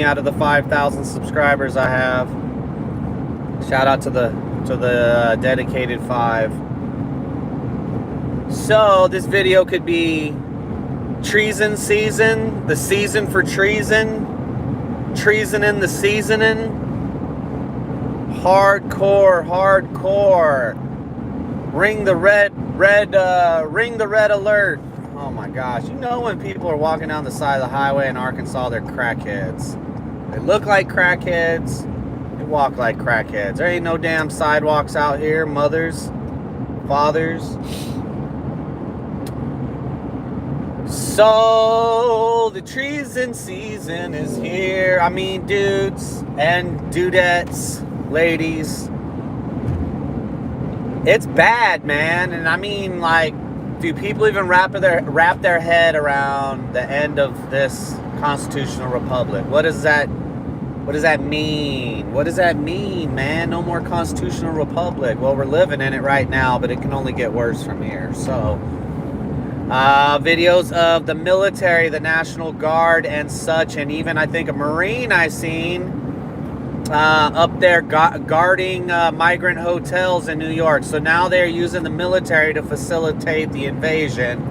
out of the 5,000 subscribers I have. Shout out to the dedicated 5. So this video could be treason season, the season for treason, treason in the seasoning, hardcore. Ring the red alert. Oh my gosh, you know when people are walking down the side of the highway in Arkansas, they're crackheads. They look like crackheads, they walk like crackheads. There ain't no damn sidewalks out here, mothers, fathers. So the treason season is here. I mean, dudes and dudettes, ladies, it's bad, man. And I mean, like, do people even wrap their head around the end of this constitutional republic? What does that mean? What does that mean, man? No more constitutional republic. Well, we're living in it right now, but it can only get worse from here. So videos of the military, the National Guard and such, and even I think a Marine I seen up there guarding migrant hotels in New York. So now they're using the military to facilitate the invasion,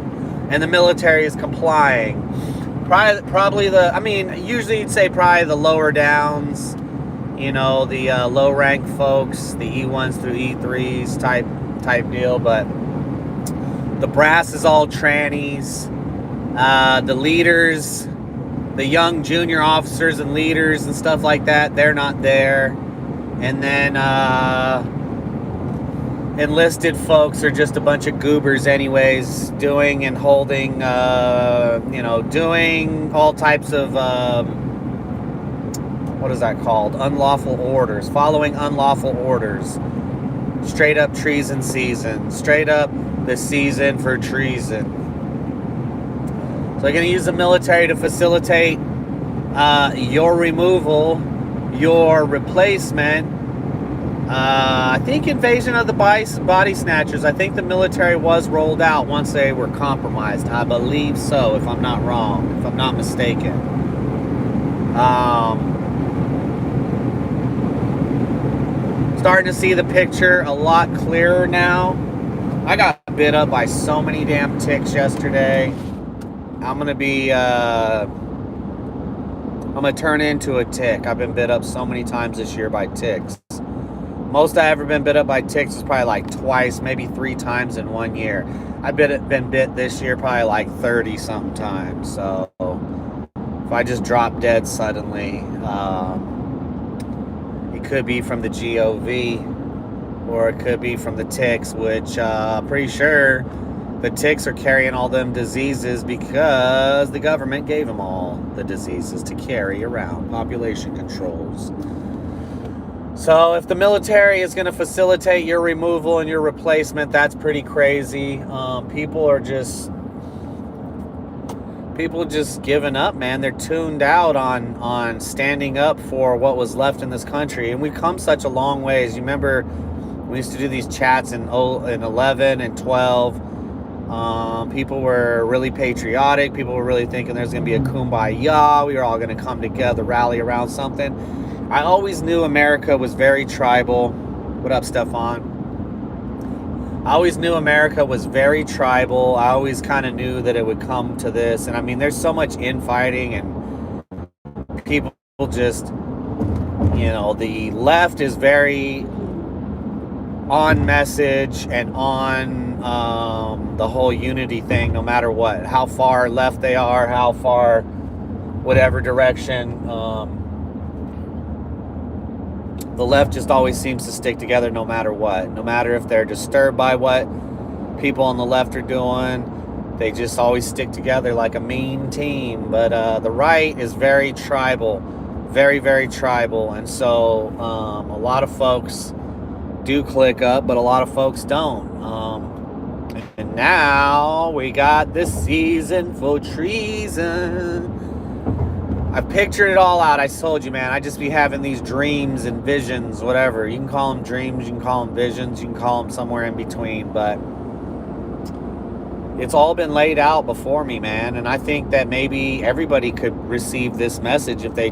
and the military is complying. Probably usually you'd say probably the lower downs, you know, the low rank folks, the E1s through E3s type deal, but the brass is all trannies. The leaders, the young junior officers and leaders and stuff like that, they're not there. And then enlisted folks are just a bunch of goobers anyways, doing and holding, doing all types of, what is that called? Unlawful orders, following unlawful orders. Straight up treason season, straight up the season for treason. So they're going to use the military to facilitate your removal, your replacement. I think invasion of the body snatchers. I think the military was rolled out once they were compromised. I believe so, if I'm not wrong, if I'm not mistaken. Starting to see the picture a lot clearer now. I got bit up by so many damn ticks yesterday. I'm gonna turn into a tick. I've been bit up so many times this year by ticks. Most I've ever been bit up by ticks is probably like twice, maybe 3 times in 1 year. I've been bit this year probably like 30 something times. So if I just drop dead suddenly, it could be from the GOV, or it could be from the ticks, which I'm pretty sure the ticks are carrying all them diseases because the government gave them all the diseases to carry around, population controls. So if the military is going to facilitate your removal and your replacement, that's pretty crazy. People just giving up, man. They're tuned out on standing up for what was left in this country. And we've come such a long ways. You remember we used to do these chats in 11 and 12. People were really patriotic. People were really thinking there's going to be a kumbaya. We were all going to come together, rally around something. I always knew America was very tribal. What up, Stefan? I always knew America was very tribal. I always kind of knew that it would come to this. And I mean, there's so much infighting and people just, the left is very on message and on the whole unity thing, no matter what, how far left they are, how far, whatever direction. The left just always seems to stick together no matter what. No matter if they're disturbed by what people on the left are doing, they just always stick together like a mean team. But the right is very tribal, very, very tribal. And so a lot of folks do click up, but a lot of folks don't. And now we got this season for treason. I pictured it all out. I told you, man, I just be having these dreams and visions, whatever. You can call them dreams, you can call them visions, you can call them somewhere in between. But It's all been laid out before me, man, and I think that maybe everybody could receive this message if they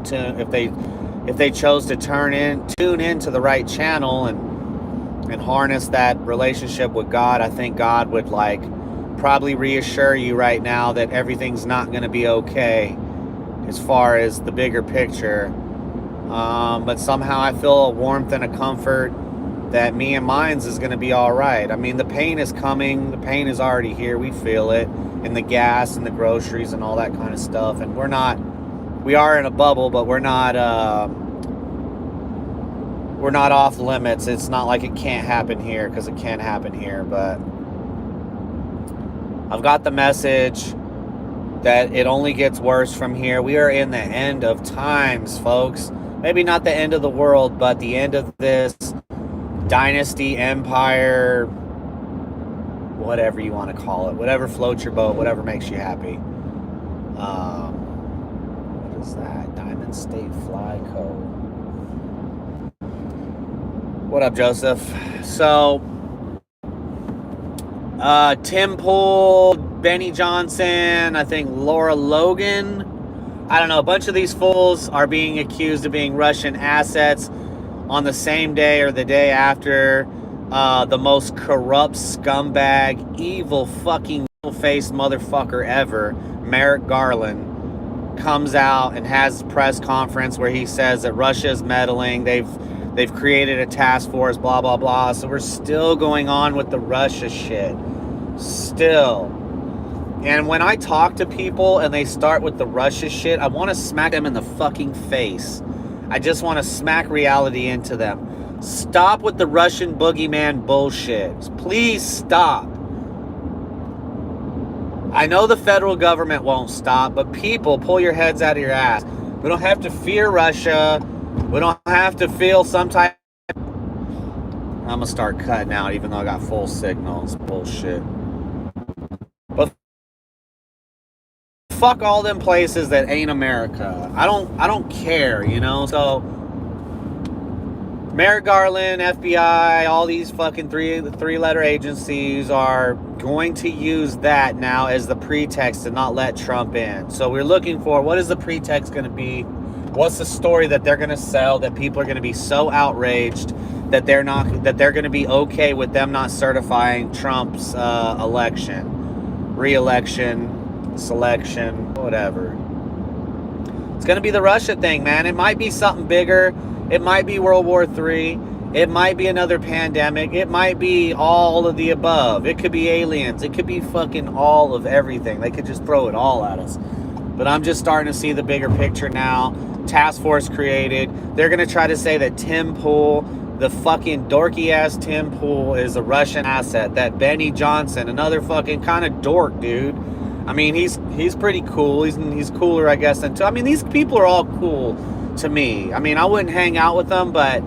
chose to tune into the right channel and harness that relationship with God. I think God would like probably reassure you right now that everything's not going to be okay as far as the bigger picture. But somehow I feel a warmth and a comfort that me and mine's is going to be all right. I mean, the pain is coming. The pain is already here. We feel it in the gas and the groceries and all that kind of stuff. And we are in a bubble, but we're not off limits. It's not like it can't happen here, because it can happen here. But I've got the message that it only gets worse from here. We are in the end of times, folks. Maybe not the end of the world, but the end of this dynasty, empire, whatever you want to call it, whatever floats your boat, whatever makes you happy. What is that? Diamond State Fly Co. What up, Joseph? So, Tim Pool, Benny Johnson, I think Laura Logan, I don't know, a bunch of these fools are being accused of being Russian assets on the same day or the day after the most corrupt scumbag, evil fucking faced motherfucker ever, Merrick Garland, comes out and has a press conference where he says that Russia is meddling. They've created a task force, blah, blah, blah. So we're still going on with the Russia shit. Still. And when I talk to people and they start with the Russia shit, I want to smack them in the fucking face. I just want to smack reality into them. Stop with the Russian boogeyman bullshit. Please stop. I know the federal government won't stop, but people, pull your heads out of your ass. We don't have to fear Russia. We don't have to feel some type. I'm going to start cutting out even though I got full signal. It's bullshit. But fuck all them places that ain't America. I don't care, you know? So Merrick Garland, FBI, all these fucking three-letter agencies are going to use that now as the pretext to not let Trump in. So we're looking for, what is the pretext going to be? What's the story that they're going to sell that people are going to be so outraged that they're going to be okay with them not certifying Trump's re-election, selection, whatever. It's going to be the Russia thing, man. It might be something bigger. It might be World War III. It might be another pandemic. It might be all of the above. It could be aliens. It could be fucking all of everything. They could just throw it all at us. But I'm just starting to see the bigger picture now. Task force created. They're going to try to say that Tim Pool, the fucking dorky-ass Tim Pool, is a Russian asset. That Benny Johnson, another fucking kind of dork, dude. I mean, he's pretty cool. He's cooler, I guess, than... I mean, these people are all cool to me. I mean, I wouldn't hang out with them, but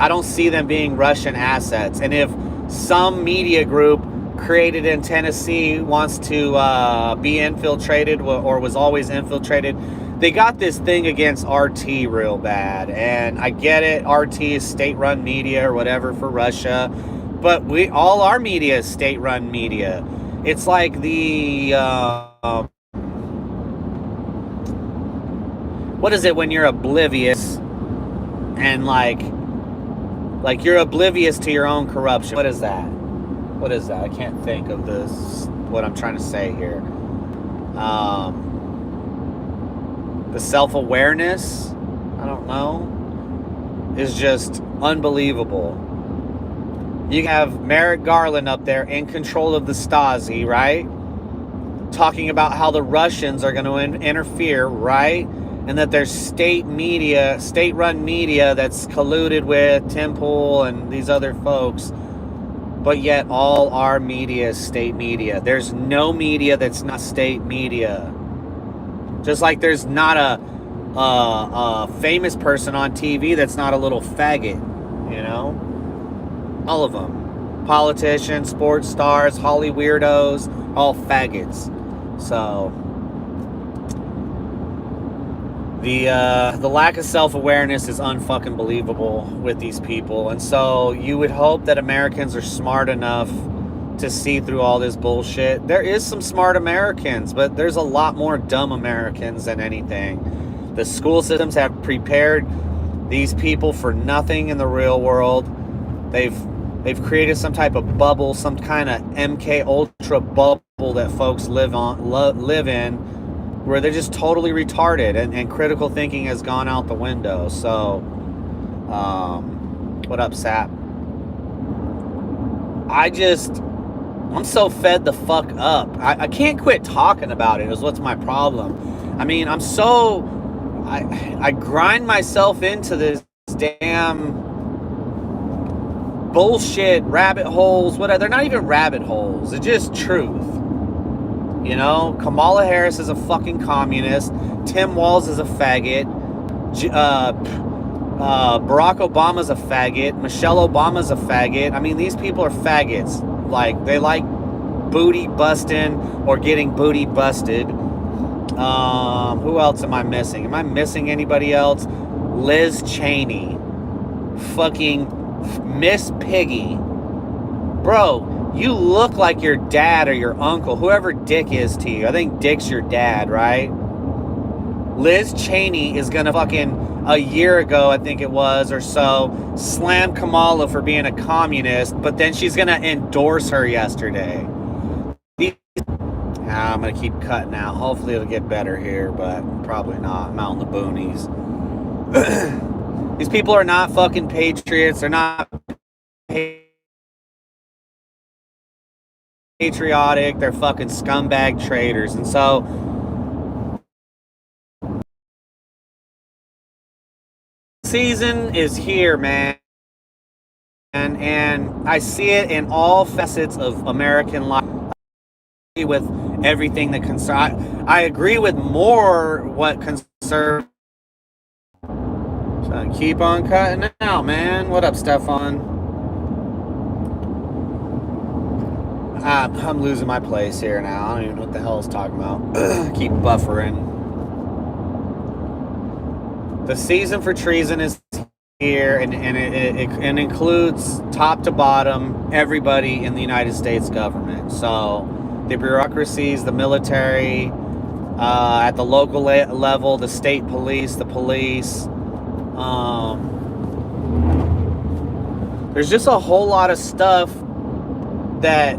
I don't see them being Russian assets. And if some media group created in Tennessee wants to be infiltrated or was always infiltrated, they got this thing against RT real bad. And I get it, RT is state-run media or whatever for Russia, but all our media is state-run media. It's like the what is it when you're oblivious and like you're oblivious to your own corruption? What is that? I can't think of what I'm trying to say here. The self-awareness, I don't know, is just unbelievable. You have Merrick Garland up there in control of the Stasi, right? Talking about how the Russians are going to interfere, right? And that there's state-run media that's colluded with Tim Pool and these other folks. But yet all our media is state media. There's no media that's not state media. Just like there's not a famous person on TV that's not a little faggot, you know? All of them. Politicians, sports stars, Holly weirdos, all faggots. So the lack of self-awareness is unfucking believable with these people. And so you would hope that Americans are smart enough to see through all this bullshit. There is some smart Americans, but there's a lot more dumb Americans than anything. The school systems have prepared these people for nothing in the real world. They've created some type of bubble, some kind of MK Ultra bubble that folks live in, where they're just totally retarded, and critical thinking has gone out the window. So, what up, Sap? I'm so fed the fuck up. I can't quit talking about it, is what's my problem. I mean, I grind myself into this damn bullshit rabbit holes, whatever. They're not even rabbit holes. It's just truth. You know, Kamala Harris is a fucking communist. Tim Walz is a faggot. Barack Obama's a faggot. Michelle Obama's a faggot. I mean, these people are faggots. Like, they like booty busting or getting booty busted. Who else am I missing? Am I missing anybody else? Liz Cheney. Fucking Miss Piggy. Bro, you look like your dad or your uncle, whoever Dick is to you. I think Dick's your dad, right? Liz Cheney is gonna fucking, a year ago, I think it was, or so, slam Kamala for being a communist, but then she's gonna endorse her yesterday. I'm gonna keep cutting out. Hopefully it'll get better here, but probably not. I'm out in the boonies. These people are not fucking patriots. They're not patriotic. They're fucking scumbag traitors. And so season is here, man. And I see it in all facets of American life. With everything that I agree with more what conservatives. So keep on cutting out, man. What up, Stefan? I'm losing my place here now. I don't even know what the hell I was talking about. Keep buffering. The season for treason is here, and it includes top to bottom everybody in the United States government. So the bureaucracies, the military, at the local level, the state police, the police. There's just a whole lot of stuff that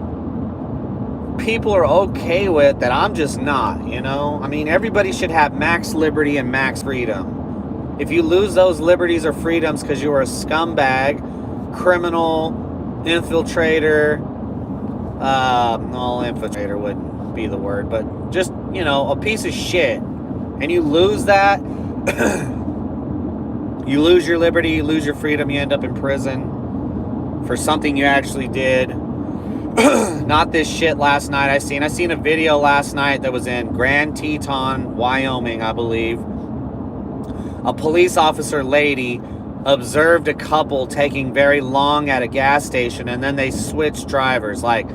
people are okay with that I'm just not, you know? I mean, everybody should have max liberty and max freedom. If you lose those liberties or freedoms because you are a scumbag, criminal, infiltrator, well, infiltrator wouldn't be the word, but just, you know, a piece of shit, and you lose that, you lose your liberty, you lose your freedom, you end up in prison for something you actually did. Not this shit last night I seen a video last night that was in Grand Teton, Wyoming, I believe. A police officer lady observed a couple taking very long at a gas station, and then they switched drivers. Like,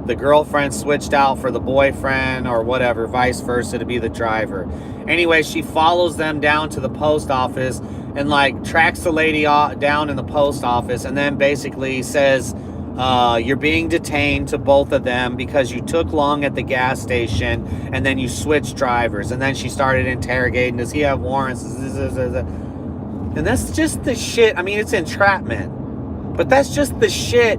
the girlfriend switched out for the boyfriend or whatever, vice versa, to be the driver. Anyway, she follows them down to the post office and, like, tracks the lady down in the post office, and then basically says, you're being detained to both of them because you took long at the gas station and then you switched drivers. And then she started interrogating, does he have warrants? And that's just the shit. I mean, it's entrapment, but that's just the shit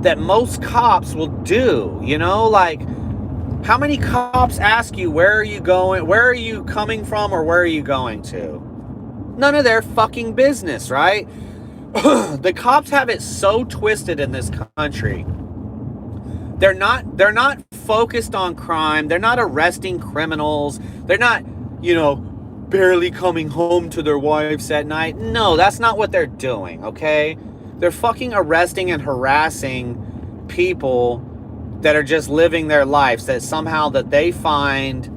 that most cops will do, you know? Like, how many cops ask you, where are you going? Where are you coming from, or where are you going to? None of their fucking business, right? The cops have it so twisted in this country. They're not focused on crime. They're not arresting criminals. They're not, you know, barely coming home to their wives at night. No, that's not what they're doing, okay? They're fucking arresting and harassing people that are just living their lives, that somehow that they find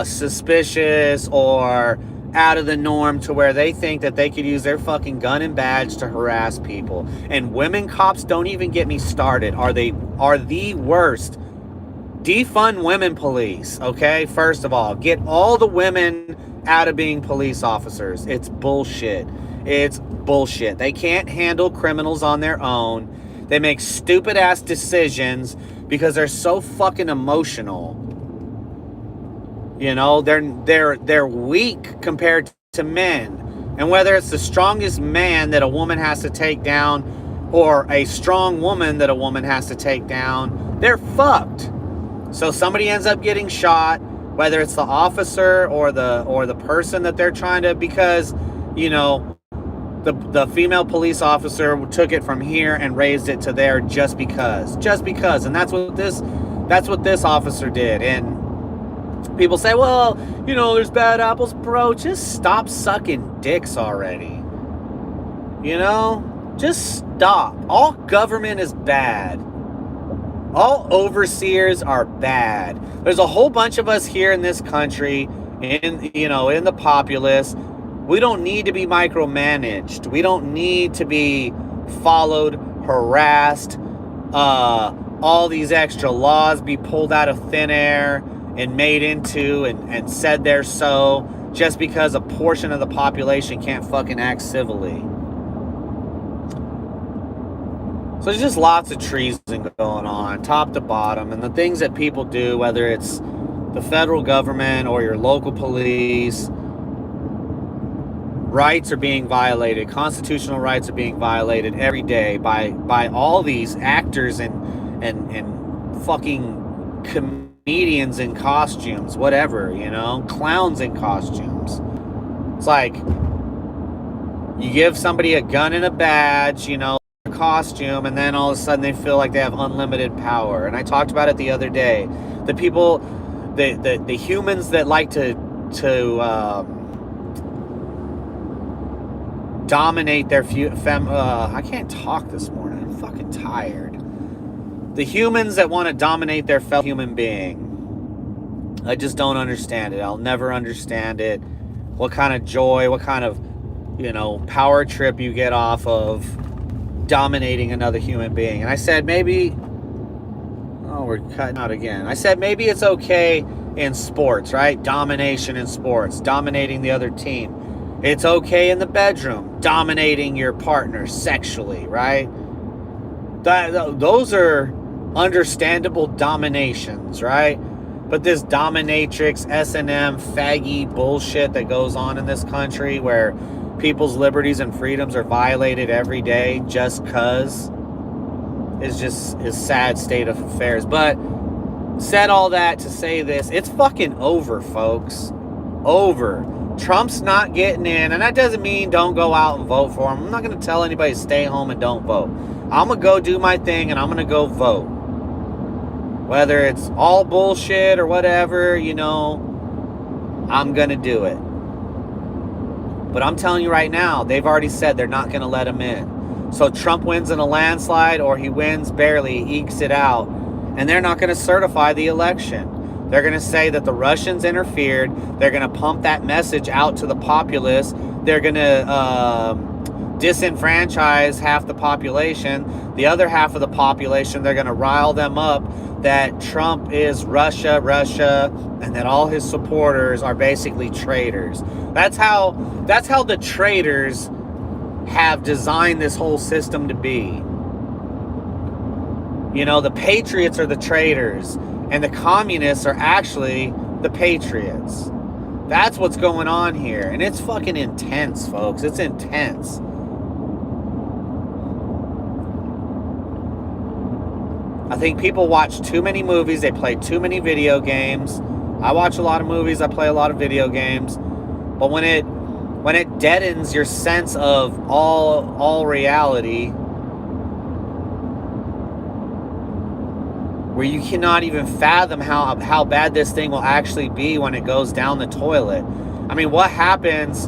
suspicious or out of the norm, to where they think that they could use their fucking gun and badge to harass people. And women cops, don't even get me started, are the worst. Defund women police, okay? First of all, get all the women out of being police officers. It's bullshit. It's bullshit. They can't handle criminals on their own. They make stupid ass decisions because they're so fucking emotional. You know, they're weak compared to men. And whether it's the strongest man that a woman has to take down or a strong woman that a woman has to take down, they're fucked. So somebody ends up getting shot, whether it's the officer or the person that they're trying to, because, you know, the female police officer took it from here and raised it to there just because. And that's what this officer did. And people say, well, you know, there's bad apples. Bro, just stop sucking dicks already. You know? Just stop. All government is bad. All overseers are bad. There's a whole bunch of us here in this country, in the populace. We don't need to be micromanaged. We don't need to be followed, harassed, all these extra laws be pulled out of thin air and made into and said they're so, just because a portion of the population can't fucking act civilly. So there's just lots of treason going on, top to bottom, and the things that people do, whether it's the federal government or your local police, rights are being violated, constitutional rights are being violated every day by all these actors and fucking comedians in costumes, whatever, you know, clowns in costumes. It's like you give somebody a gun and a badge, you know, a costume, and then all of a sudden they feel like they have unlimited power. And I talked about it the other day. The people, the humans that like to dominate their I can't talk this morning. I'm fucking tired. The humans that want to dominate their fellow human being, I just don't understand it. I'll never understand it. What kind of joy, what kind of, you know, power trip you get off of dominating another human being. And I said maybe, oh, we're cutting out again. I said maybe it's okay in sports, right? Domination in sports, dominating the other team. It's okay in the bedroom, dominating your partner sexually, right? Those are understandable dominations, right? But this dominatrix, S&M, faggy bullshit that goes on in this country where people's liberties and freedoms are violated every day just cause is sad state of affairs. But said all that to say this, it's fucking over, folks. Over. Trump's not getting in, and that doesn't mean don't go out and vote for him. I'm not going to tell anybody to stay home and don't vote. I'm going to go do my thing, and I'm going to go vote. Whether it's all bullshit or whatever, you know, I'm going to do it. But I'm telling you right now, they've already said they're not going to let him in. So Trump wins in a landslide, or he wins barely, ekes it out, and they're not going to certify the election. They're going to say that the Russians interfered. They're going to pump that message out to the populace. They're going to disenfranchise half the population. The other half of the population, they're going to rile them up that Trump is Russia, and that all his supporters are basically traitors. That's how the traitors have designed this whole system to be. You know, the patriots are the traitors, and the communists are actually the patriots. That's what's going on here. And it's fucking intense, folks. It's intense. I think people watch too many movies. They play too many video games. I watch a lot of movies. I play a lot of video games. But when it deadens your sense of all reality, where you cannot even fathom how bad this thing will actually be when it goes down the toilet. I mean, what happens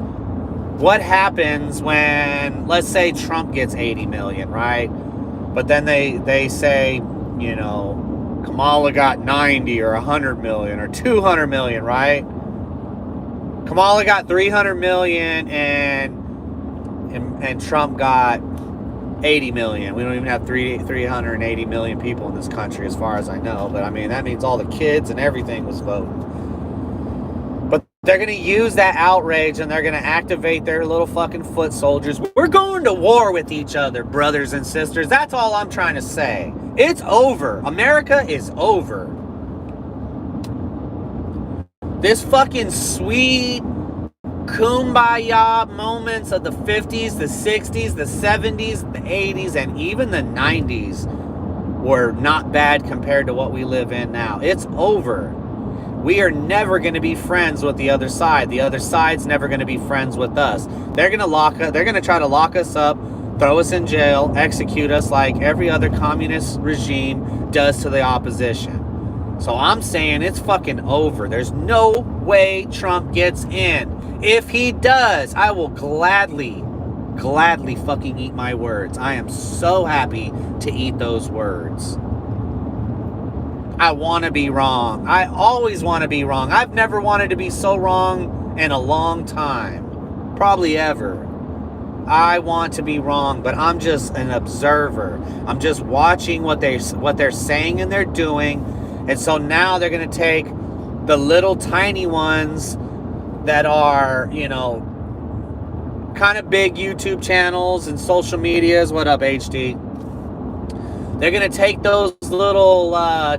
when, let's say Trump gets 80 million, right? But then they say, you know, Kamala got 90 or 100 million or 200 million, right? Kamala got 300 million and Trump got 80 million. We don't even have 380 million people in this country as far as I know. But I mean, that means all the kids and everything was voting. But They're going to use that outrage and they're going to activate their little fucking foot soldiers. We're going to war with each other, brothers and sisters. That's all I'm trying to say. It's over. America is over. This fucking sweet kumbaya moments of the 50s, the 60s, the 70s, the 80s, and even the 90s were not bad compared to what we live in now. It's over. We are never going to be friends with the other side. The other side's never going to be friends with us. They're going to try to lock us up, throw us in jail, execute us like every other communist regime does to the opposition. So I'm saying it's fucking over. There's no way Trump gets in. If he does, I will gladly fucking eat my words. I am so happy to eat those words. I want to be wrong. I always want to be wrong. I've never wanted to be so wrong in a long time. Probably ever. I want to be wrong, but I'm just an observer. I'm just watching what they're saying and they're doing. And so now they're going to take the little tiny ones that are, you know, kind of big YouTube channels and social medias. What up, HD? They're going to take those little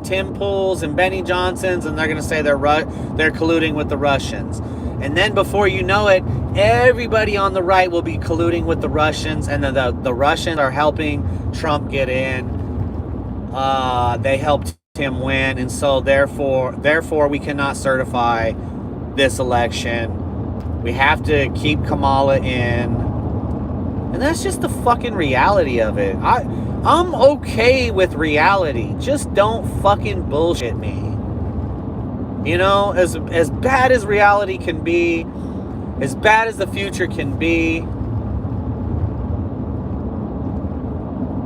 Tim Pools and Benny Johnsons and they're going to say they're colluding with the Russians. And then before you know it, everybody on the right will be colluding with the Russians, and the Russians are helping Trump get in. They helped him win, and so therefore we cannot certify this election. We have to keep Kamala in. And that's just the fucking reality of it. I'm okay with reality. Just don't fucking bullshit me. You know, as bad as reality can be, as bad as the future can be,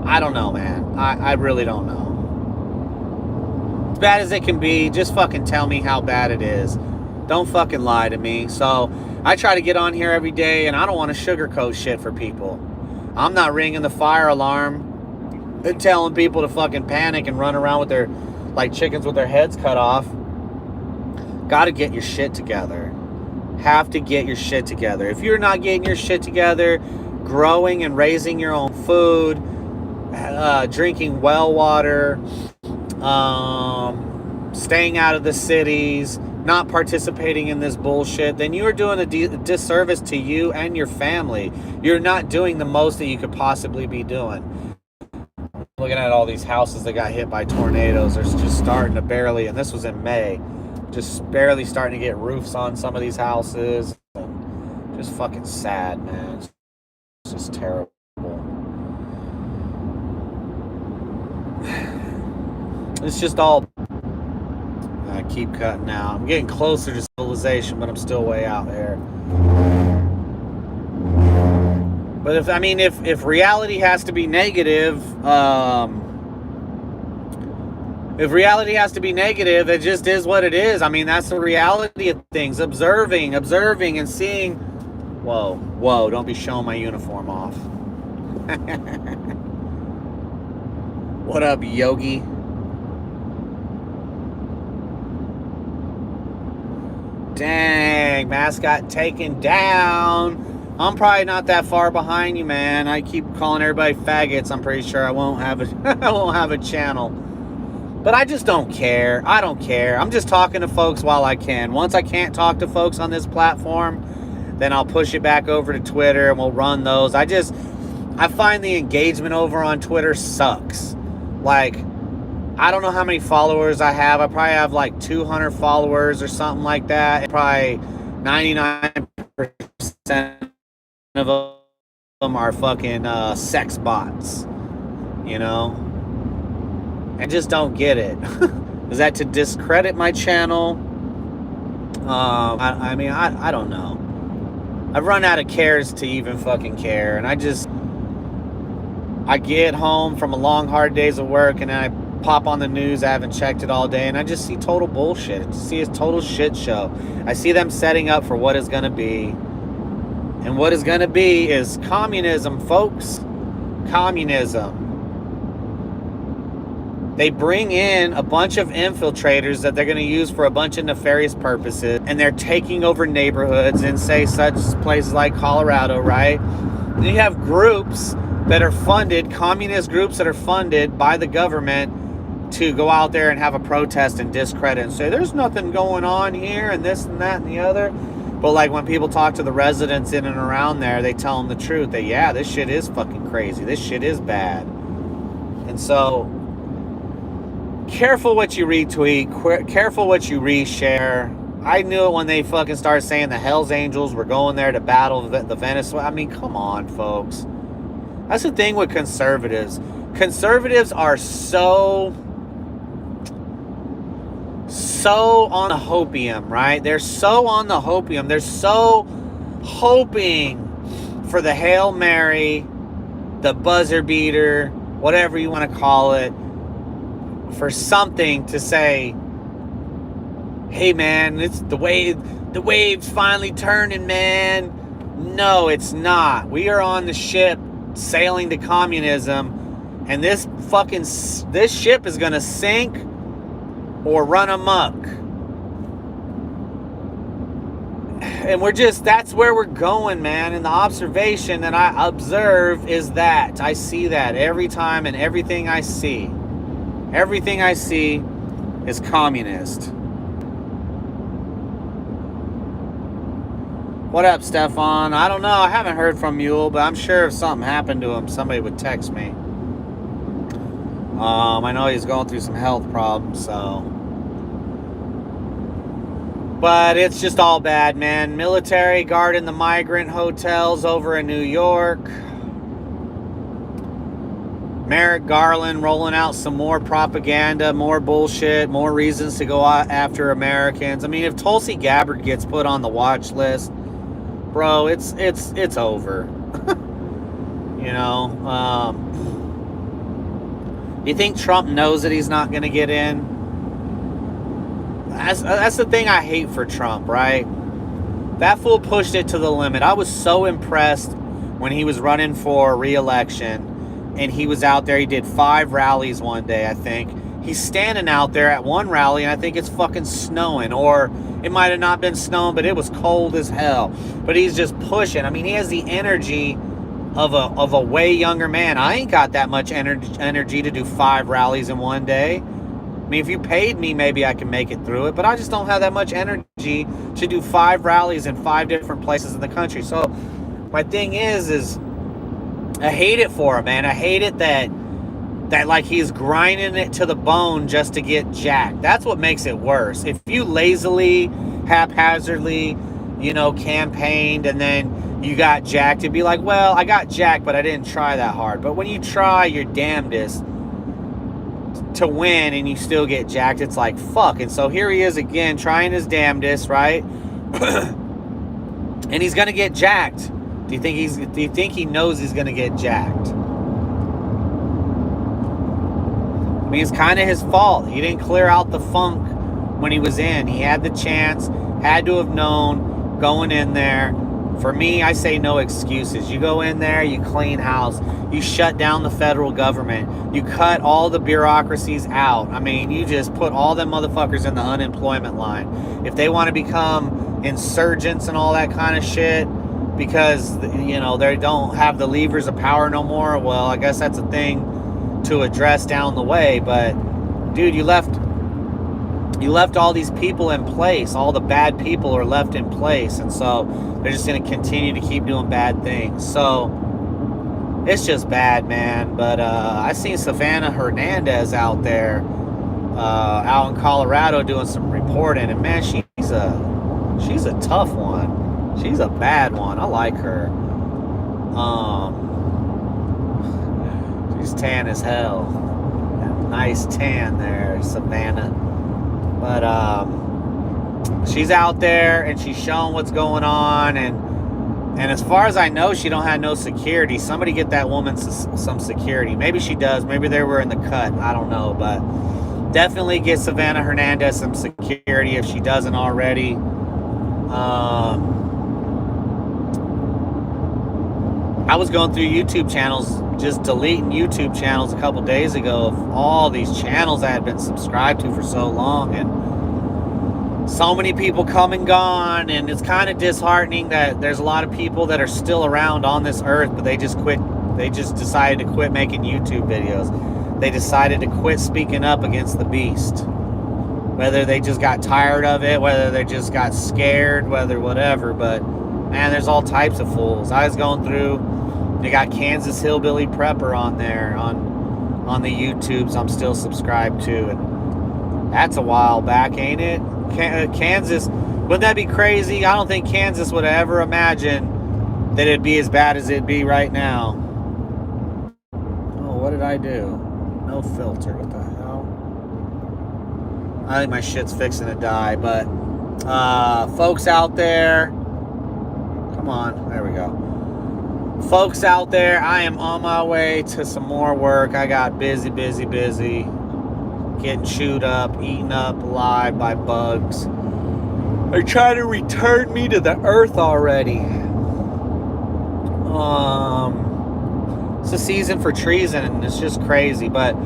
I don't know, man. I really don't know. As bad as it can be, just fucking tell me how bad it is. Don't fucking lie to me. So I try to get on here every day, and I don't want to sugarcoat shit for people. I'm not ringing the fire alarm and telling people to fucking panic and run around with their, like chickens with their heads cut off. Gotta get your shit together. Have to get your shit together. If you're not getting your shit together, growing and raising your own food, drinking well water, staying out of the cities, not participating in this bullshit, then you are doing a disservice to you and your family. You're not doing the most that you could possibly be doing. Looking at all these houses that got hit by tornadoes, they're just starting to barely, and this was in May, just barely starting to get roofs on some of these houses. And just fucking sad, man. It's just terrible. It's just all... I keep cutting out. I'm getting closer to civilization, but I'm still way out there. But if reality has to be negative, it just is what it is. I mean, that's the reality of things. Observing and seeing. Whoa, don't be showing my uniform off. What up, Yogi? Dang, mascot taken down. I'm probably not that far behind you, man. I keep calling everybody faggots. I'm pretty sure I won't have a channel. But I just don't care. I don't care. I'm just talking to folks while I can. Once I can't talk to folks on this platform, then I'll push it back over to Twitter and we'll run those. I find the engagement over on Twitter sucks. Like, I don't know how many followers I have. I probably have like 200 followers or something like that. And probably 99% of them are fucking sex bots. You know? I just don't get it. Is that to discredit my channel? I don't know. I've run out of cares to even fucking care. And I get home from a long, hard days of work and then I pop on the news. I haven't checked it all day, and I just see total bullshit. I just see a total shit show. I see them setting up for what is going to be, and what is going to be is communism, folks. Communism. They bring in a bunch of infiltrators that they're going to use for a bunch of nefarious purposes, and they're taking over neighborhoods in, say, such places like Colorado, right? And you have groups that are funded, communist groups that are funded by the government to go out there and have a protest and discredit and say, there's nothing going on here and this and that and the other. But like when people talk to the residents in and around there, they tell them the truth that, yeah, this shit is fucking crazy. This shit is bad. And so careful what you retweet, careful what you reshare. I knew it when they fucking started saying the Hells Angels were going there to battle the Venezuela. I mean, come on, folks. That's the thing with conservatives. Conservatives are so on the hopium, right? They're so on the hopium. They're so hoping for the Hail Mary, the buzzer beater, whatever you want to call it, for something to say, hey man, it's the wave's finally turning, man. No, it's not. We are on the ship sailing to communism, and this ship is gonna sink or run amok. And that's where we're going, man. And the observation that I observe is that I see that every time, and everything I see is communist. What up, Stefan? I don't know. I haven't heard from Mule, but I'm sure if something happened to him, somebody would text me. I know he's going through some health problems, so. But it's just all bad, man. Military guarding the migrant hotels over in New York. Merrick Garland rolling out some more propaganda, more bullshit, more reasons to go after Americans. I mean, if Tulsi Gabbard gets put on the watch list, bro, it's over. You know, you think Trump knows that he's not going to get in? That's the thing I hate for Trump, right? That fool pushed it to the limit. I was so impressed when he was running for re-election, and he was out there. He did 5 rallies one day, I think. He's standing out there at one rally, and I think it's fucking snowing, or it might have not been snowing, but it was cold as hell. But he's just pushing. I mean, he has the energy of a way younger man. I ain't got that much energy to do 5 rallies in one day. I mean, if you paid me, maybe I can make it through it, but I just don't have that much energy to do 5 rallies in 5 different places in the country. So my thing is I hate it for him, man. I hate it that like he's grinding it to the bone just to get jacked. That's what makes it worse. If you lazily, haphazardly, campaigned and then you got jacked, it'd be like, well, I got jacked, but I didn't try that hard. But when you try your damnedest to win and you still get jacked, it's like, fuck. And so here he is again, trying his damnedest, right? And he's gonna get jacked. Do you think he knows he's gonna get jacked? I mean, it's kind of his fault. He didn't clear out the funk when he was in. He had the chance, had to have known going in there. For me, I say no excuses. You go in there, you clean house, you shut down the federal government, you cut all the bureaucracies out. I mean, you just put all them motherfuckers in the unemployment line. If they want to become insurgents and all that kind of shit because, they don't have the levers of power no more, well, I guess that's a thing to address down the way. But dude, you left all these people in place. All the bad people are left in place, and so they're just going to continue to keep doing bad things. So it's just bad, man. But I seen Savannah Hernandez out there out in Colorado doing some reporting, and man, she's a tough one. She's a bad one. I like her. She's tan as hell. Nice tan there, Savannah. But she's out there and she's showing what's going on, and as far as I know, she don't have no security. Somebody get that woman some security. Maybe she does. Maybe they were in the cut. I don't know, but definitely get Savannah Hernandez some security if she doesn't already. I was going through YouTube channels, just deleting YouTube channels a couple days ago of all these channels I had been subscribed to for so long, and so many people come and gone, and it's kind of disheartening that there's a lot of people that are still around on this earth, but they just decided to quit making YouTube videos. They decided to quit speaking up against the beast. Whether they just got tired of it, whether they just got scared, whether whatever, but man, there's all types of fools. I was going through, they got Kansas Hillbilly Prepper on there on the YouTubes I'm still subscribed to, and that's a while back, ain't it? Kansas, wouldn't that be crazy? I don't think Kansas would ever imagine that it'd be as bad as it'd be right now. Oh, what did I do? No filter, what the hell? I think my shit's fixing to die, but folks out there, come on, there we go. Folks out there, I am on my way to some more work. I got busy, getting chewed up, eaten up alive by bugs. They're trying to return me to the earth already. It's a season for treason, and it's just crazy, but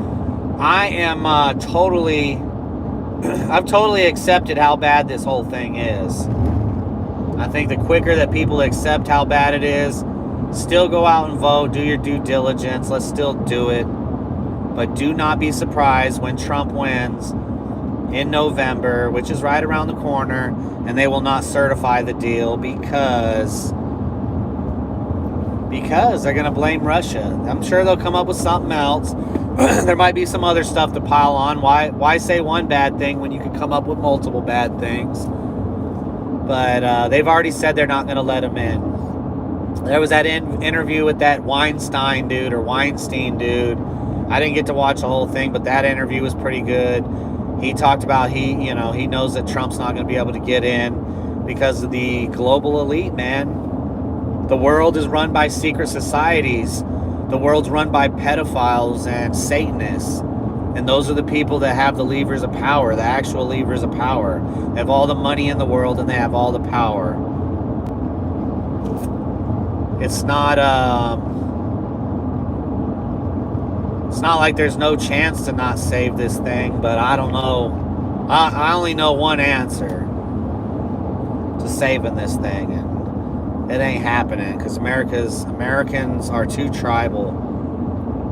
I am I've totally accepted how bad this whole thing is. I think the quicker that people accept how bad it is, still go out and vote, do your due diligence, let's still do it. But do not be surprised when Trump wins in November, which is right around the corner, and they will not certify the deal because they're going to blame Russia. I'm sure they'll come up with something else. There might be some other stuff to pile on. Why say one bad thing when you can come up with multiple bad things? But they've already said they're not going to let him in. There was that interview with that Weinstein dude. I didn't get to watch the whole thing, but that interview was pretty good. He talked about he knows that Trump's not going to be able to get in because of the global elite, man. The world is run by secret societies. The world's run by pedophiles and Satanists. And those are the people that have the levers of power, the actual levers of power. They have all the money in the world and they have all the power. It's not like there's no chance to not save this thing, but I don't know. I only know one answer to saving this thing, and it ain't happening because Americans are too tribal.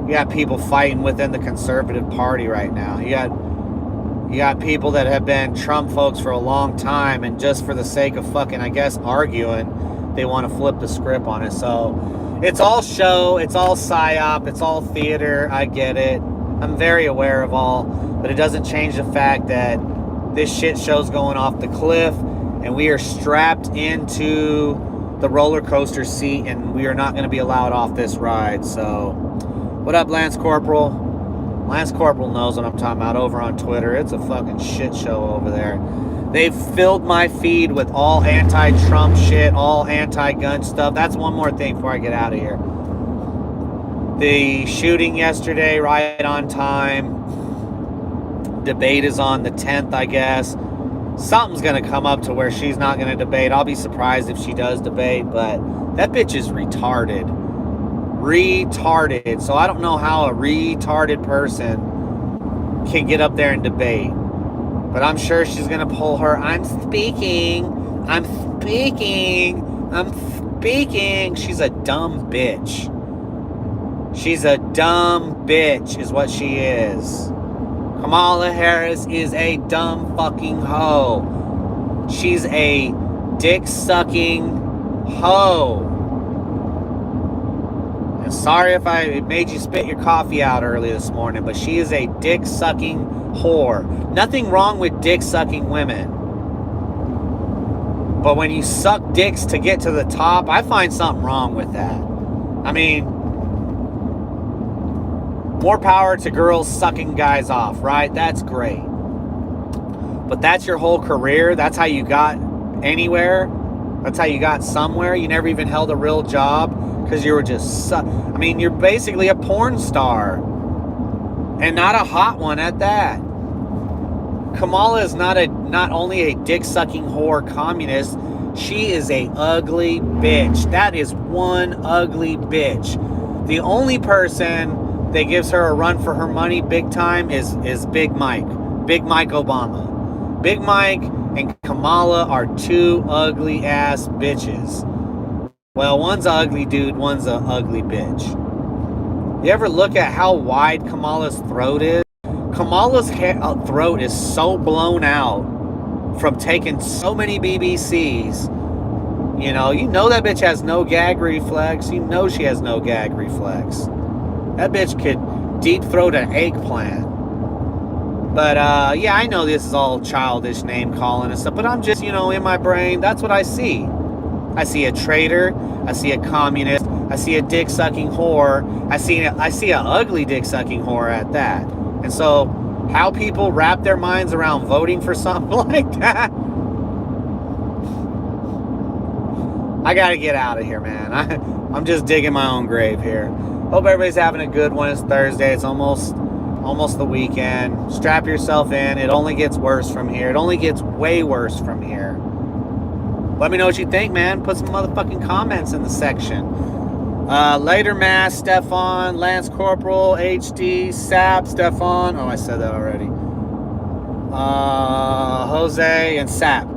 You got people fighting within the conservative party right now. You got people that have been Trump folks for a long time, and just for the sake of fucking, I guess, arguing, they want to flip the script on it. So it's all show, it's all psyop, it's all theater. I get it. I'm very aware of all, but it doesn't change the fact that this shit show's going off the cliff, and we are strapped into the roller coaster seat, and we are not going to be allowed off this ride. So, what up, Lance Corporal? Lance Corporal knows what I'm talking about over on Twitter. It's a fucking shit show over there. They've filled my feed with all anti-Trump shit, all anti-gun stuff. That's one more thing before I get out of here. The shooting yesterday, right on time. Debate is on the 10th, I guess. Something's going to come up to where she's not going to debate. I'll be surprised if she does debate, but that bitch is retarded. Retarded. So I don't know how a retarded person can get up there and debate. But I'm sure she's going to pull her, I'm speaking. She's a dumb bitch. She's a dumb bitch is what she is. Kamala Harris is a dumb fucking hoe. She's a dick-sucking hoe. And sorry if I made you spit your coffee out early this morning, but she is a dick-sucking whore. Nothing wrong with dick-sucking women. But when you suck dicks to get to the top, I find something wrong with that. I mean, more power to girls sucking guys off, right? That's great. But that's your whole career? That's how you got anywhere? That's how you got somewhere? You never even held a real job because you were just I mean, you're basically a porn star. And not a hot one at that. Kamala is not only a dick-sucking whore communist, She is a ugly bitch. That is one ugly bitch. The only person that gives her a run for her money big time is Big Mike. Big Mike Obama. Big Mike and Kamala are two ugly ass bitches. Well, one's an ugly dude, one's an ugly bitch. You ever look at how wide Kamala's throat is? Kamala's throat is so blown out from taking so many BBCs. You know that bitch has no gag reflex. You know she has no gag reflex. That bitch could deep throat an eggplant. But yeah, I know this is all childish name calling and stuff, but I'm just, in my brain, that's what I see. I see a traitor. I see a communist. I see a dick-sucking whore. I see an ugly dick-sucking whore at that. And so, how people wrap their minds around voting for something like that, I gotta get out of here, man. I'm just digging my own grave here. Hope everybody's having a good one. It's Thursday. It's almost the weekend. Strap yourself in. It only gets worse from here. It only gets way worse from here. Let me know what you think, man. Put some motherfucking comments in the section. Later Mass, Stefan, Lance Corporal, HD, Sap, Stefan. Oh, I said that already. Jose and Sap.